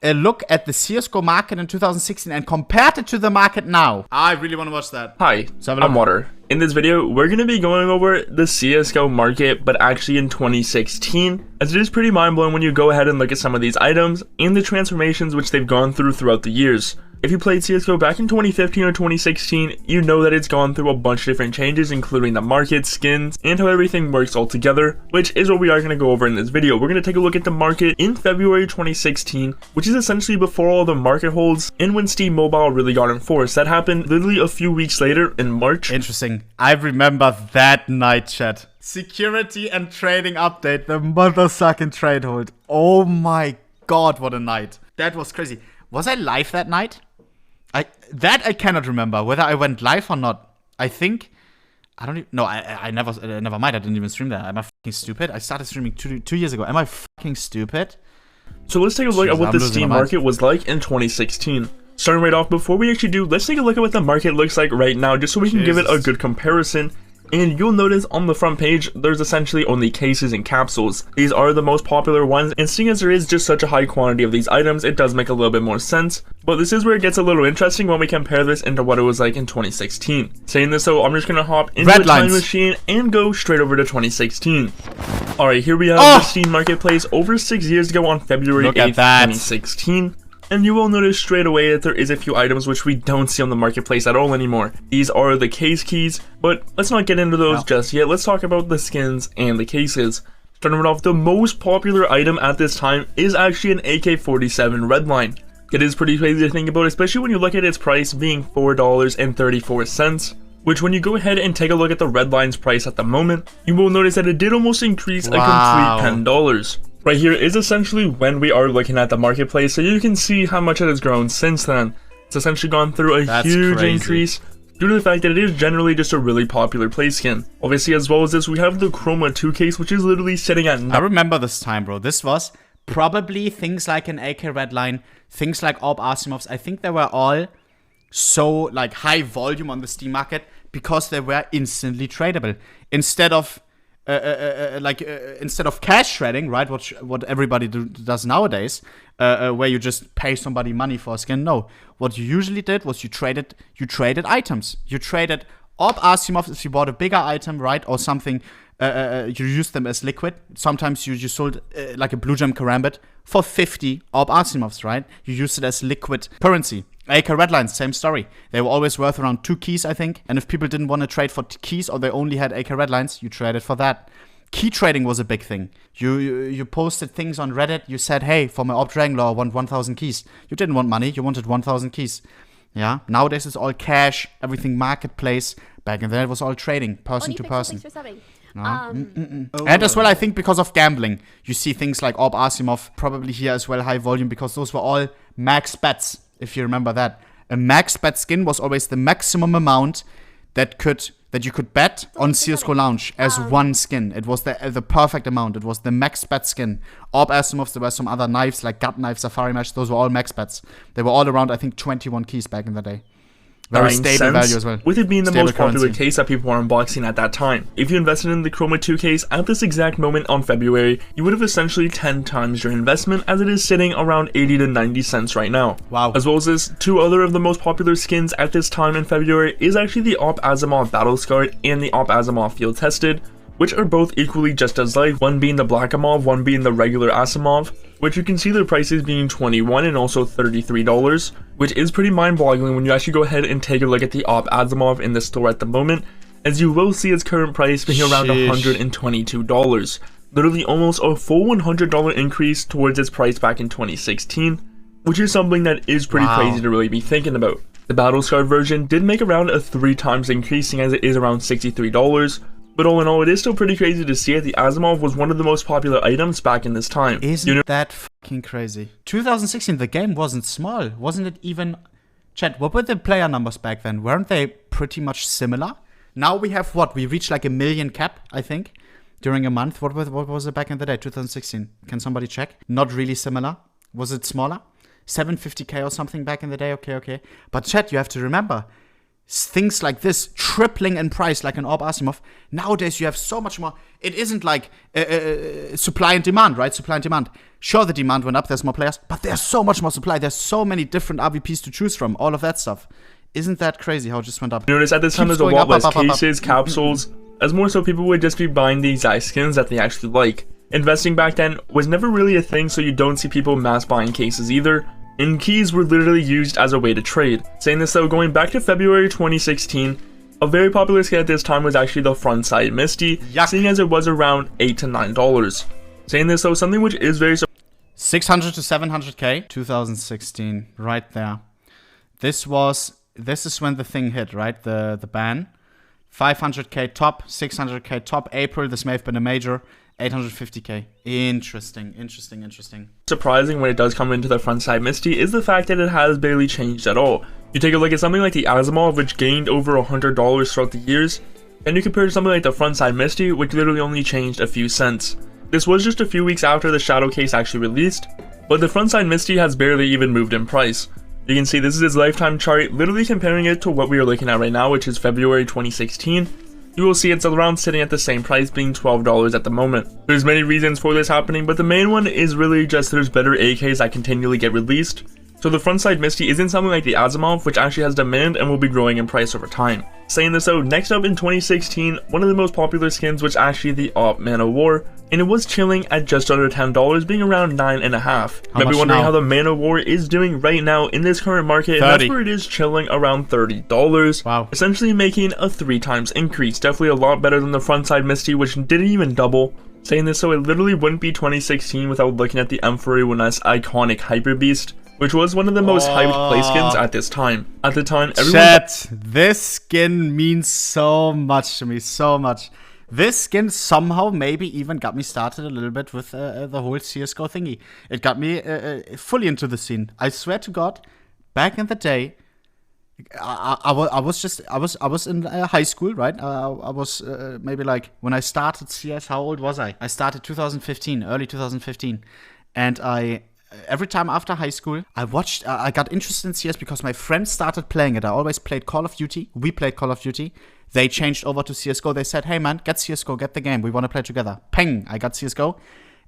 a look at the CSGO market in 2016 and compared it to the market now. I really want to watch that. Hi, I'm Water. In this video, we're going to be going over the CSGO market, but actually in 2016, as it is pretty mind-blowing when you go ahead and look at some of these items and the transformations which they've gone through throughout the years. If you played CSGO back in 2015 or 2016, you know that it's gone through a bunch of different changes, including the market, skins, and how everything works all together, which is what we are going to go over in this video. We're going to take a look at the market in February 2016, which is essentially before all the market holds and when Steam Mobile really got enforced. That happened literally a few weeks later in March. Interesting. I remember that night, chat. Security and trading update, the mother-sucking trade hold. Oh my god, what a night. That was crazy. Was I live that night? I cannot remember whether I went live or not. I think I don't even, no, I never mind. I didn't even stream that. Am I fucking stupid? I started streaming two years ago. Am I fucking stupid? So let's take a look at what the Steam market was like in 2016. Starting right off, before we actually do, let's take a look at what the market looks like right now, just so we can give it a good comparison. And you'll notice on the front page, there's essentially only cases and capsules. These are the most popular ones, and seeing as there is just such a high quantity of these items, it does make a little bit more sense. But this is where it gets a little interesting when we compare this into what it was like in 2016. Saying this though, I'm just gonna hop into the time machine and go straight over to 2016. Alright, here we have the Steam Marketplace over 6 years ago on February 8th, 2016. And you will notice straight away that there is a few items which we don't see on the marketplace at all anymore. These are the case keys, but let's not get into those just yet. Let's talk about the skins and the cases. Starting right off, the most popular item at this time is actually an AK-47 Redline. It is pretty crazy to think about, especially when you look at its price being $4.34. Which, when you go ahead and take a look at the Redline's price at the moment, you will notice that it did almost increase a complete $10. Right here is essentially when we are looking at the marketplace, so you can see how much it has grown since then. It's essentially gone through a huge increase due to the fact that it is generally just a really popular play skin. Obviously, as well as this, we have the Chroma 2 case, which is literally sitting at... I remember this time, bro. This was probably things like an AK Redline, things like AWP Asimovs. I think they were all so like high volume on the Steam market because they were instantly tradable. Instead of cash shredding, right? What everybody does nowadays, where you just pay somebody money for a skin. No, what you usually did was you traded items. You traded AWP Asimovs if you bought a bigger item, right, or something. You used them as liquid. Sometimes you sold like a Blue Gem Karambit for 50 AWP Asimovs, right? You used it as liquid currency. AK Redlines, same story. They were always worth around 2 keys, I think. And if people didn't want to trade for keys or they only had AK Redlines, you traded for that. Key trading was a big thing. You posted things on Reddit. You said, hey, for my AWP Drangler, I want 1,000 keys. You didn't want money. You wanted 1,000 keys. Yeah. Nowadays, it's all cash, everything marketplace. Back in there, it was all trading, person to person. And as well, I think because of gambling, you see things like AWP Asimov, probably here as well, high volume, because those were all max bets. If you remember that, a max bet skin was always the maximum amount that you could bet on CSGO Lounge as one skin. It was the perfect amount. It was the max bet skin. AWP Asimovs, there were some other knives like Gut Knife, Safari Mesh. Those were all max bets. They were all around, I think, 21 keys back in the day. Very stable value as well. With it being the most popular case that people were unboxing at that time. If you invested in the Chroma 2 case at this exact moment on February, you would have essentially 10 times your investment, as it is sitting around 80 to 90 cents right now. Wow. As well as this, 2 other of the most popular skins at this time in February is actually the AWP Asimov Battle Scarred and the AWP Asimov Field Tested, which are both equally just as light, one being the Black Amov, one being the regular Asimov, which you can see their prices being $21 and also $33, which is pretty mind-boggling when you actually go ahead and take a look at the AWP Asimov in the store at the moment, as you will see its current price being around $122, literally almost a full $100 increase towards its price back in 2016, which is something that is pretty crazy to really be thinking about. The Battle Scarred version did make around a 3 times increasing, as it is around $63, but all in all, it is still pretty crazy to see it. The Asimov was one of the most popular items back in this time. Isn't that fucking crazy? 2016, the game wasn't small. Wasn't it even... Chat, what were the player numbers back then? Weren't they pretty much similar? Now we have what? We reached like 1 million cap, I think, during a month. What was it back in the day, 2016? Can somebody check? Not really similar. Was it smaller? 750k or something back in the day? Okay. But chat, you have to remember, things like this tripling in price, like an Orb Asimov. Nowadays, you have so much more. It isn't like supply and demand, right? Supply and demand. Sure, the demand went up. There's more players, but there's so much more supply. There's so many different RVPs to choose from. All of that stuff. Isn't that crazy how it just went up? Notice at this time there's a lot less cases, capsules, as more so people would just be buying the exact skins that they actually like. Investing back then was never really a thing, so you don't see people mass buying cases either. And keys were literally used as a way to trade. Saying this though, going back to February 2016, a very popular skin at this time was actually the Frontside Misty, seeing as it was around $8 to $9. Saying this though, something which is very 600 to 700k, 2016, right there. This is when the thing hit, right? The ban. 500k top, 600k top. April, this may have been a major. 850k. Interesting. surprising when it does come into the Frontside Misty is the fact that it has barely changed at all. You take a look at something like the Asimov, which gained over $100 throughout the years, and you compare to something like the Frontside Misty, which literally only changed a few cents. This was just a few weeks after the Shadow case actually released, but the Frontside Misty has barely even moved in price. You can see this is its lifetime chart, literally comparing it to what we are looking at right now, which is February 2016. You will see it's around sitting at the same price, being $12 at the moment. There's many reasons for this happening, but the main one is really just there's better AKs that continually get released. So the Frontside Misty isn't something like the Asimov, which actually has demand and will be growing in price over time. Saying this out, next up in 2016, one of the most popular skins was actually the Op Man of War, and it was chilling at just under $10, being around $9.5. You might be wondering how the Man of War is doing right now in this current market, 30. and that's where it is chilling around $30. Wow. Essentially making a 3 times increase. Definitely a lot better than the Frontside Misty, which didn't even double. Saying this so it literally wouldn't be 2016 without looking at the M4A1S iconic Hyper Beast, which was one of the most hyped play skins at this time. At the time, everyone... This skin means so much to me, so much. This skin somehow maybe even got me started a little bit with the whole CSGO thingy. It got me fully into the scene. I swear to God, back in the day, I was in high school, right? I was maybe like when I started CS. How old was I? I started 2015, early 2015, and every time after high school, I got interested in CS because my friends started playing it. I always played Call of Duty. We played Call of Duty. They changed over to CSGO. They said, hey man, get CSGO, get the game. We want to play together. Peng, I got CSGO.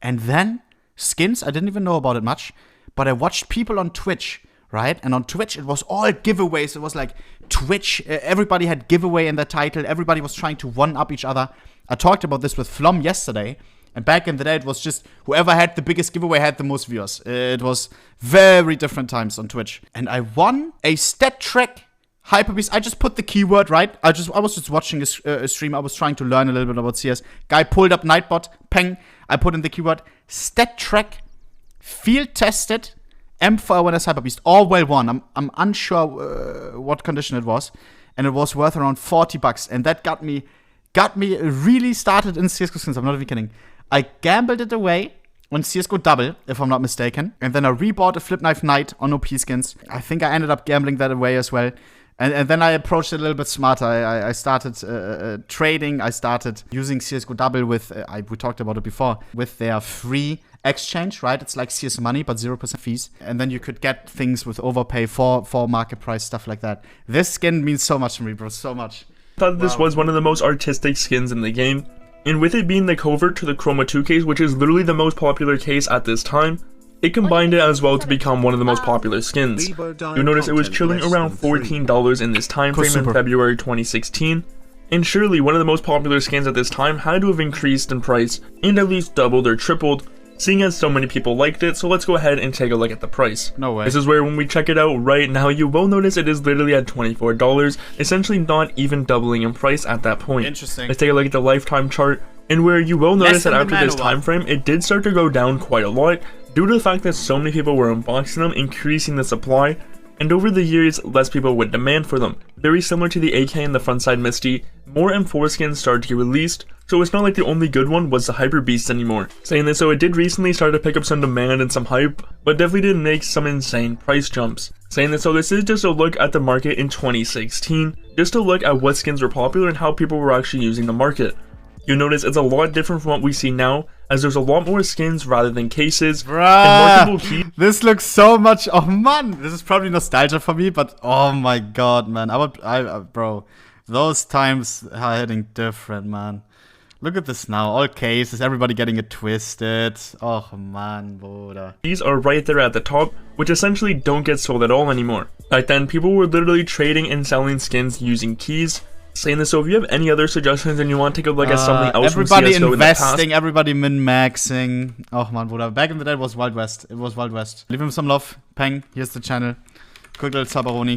And then skins, I didn't even know about it much, but I watched people on Twitch, right? And on Twitch, it was all giveaways. It was like Twitch. Everybody had giveaway in their title. Everybody was trying to one-up each other. I talked about this with Flom yesterday. And back in the day, it was just whoever had the biggest giveaway had the most viewers. It was very different times on Twitch. And I won a stat track Hyper Beast. I just put the keyword, right? I was just watching a stream. I was trying to learn a little bit about CS. Guy pulled up Nightbot. Peng. I put in the keyword stat track, field tested, M4A1S Hyper Beast. All well won. I'm unsure what condition it was. And it was worth around $40. And that got me really started in CSGO skins. I'm not even kidding. I gambled it away on CSGO Double, if I'm not mistaken. And then I rebought a Flip Knife Knight on OP skins. I think I ended up gambling that away as well. And then I approached it a little bit smarter. I started trading. I started using CSGO Double with, we talked about it before, with their free exchange, right? It's like CS Money, but 0% fees. And then you could get things with overpay for market price, stuff like that. This skin means so much to me, bro, so much. I thought this was one of the most artistic skins in the game. And with it being the covert to the Chroma 2 case, which is literally the most popular case at this time, it combined it as well to become one of the most popular skins. You'll notice it was chilling around $14 in this time frame in February 2016, and surely one of the most popular skins at this time had to have increased in price and at least doubled or tripled, seeing as so many people liked it. So let's go ahead and take a look at the price. No way. This is where when we check it out right now, you will notice it is literally at $24, essentially not even doubling in price at that point. Interesting. Let's take a look at the lifetime chart, and where you will notice that after this time frame, it did start to go down quite a lot due to the fact that so many people were unboxing them, increasing the supply, and over the years, less people would demand for them. Very similar to the AK and the Frontside Misty, more M4 skins started to get released, so it's not like the only good one was the Hyper Beast anymore. Saying this, so it did recently start to pick up some demand and some hype, but definitely didn't make some insane price jumps. Saying this, so this is just a look at the market in 2016, just a look at what skins were popular and how people were actually using the market. You'll notice it's a lot different from what we see now, as there's a lot more skins rather than cases. Bruh, and marketable keys. This looks so much. Oh man, this is probably nostalgia for me, but oh my god, man, bro, those times are hitting different, man. Look at this now, all cases, everybody getting it twisted. Oh man, Bruder. These are right there at the top, which essentially don't get sold at all anymore. Back then, people were literally trading and selling skins using keys. Saying this, so if you have any other suggestions and you want to take a look at something else everybody from CSGO investing, everybody min-maxing. Oh man, Bruder, back in the day it was Wild West. It was Wild West. Leave him some love. Peng, here's the channel. Quick little Zabaroni.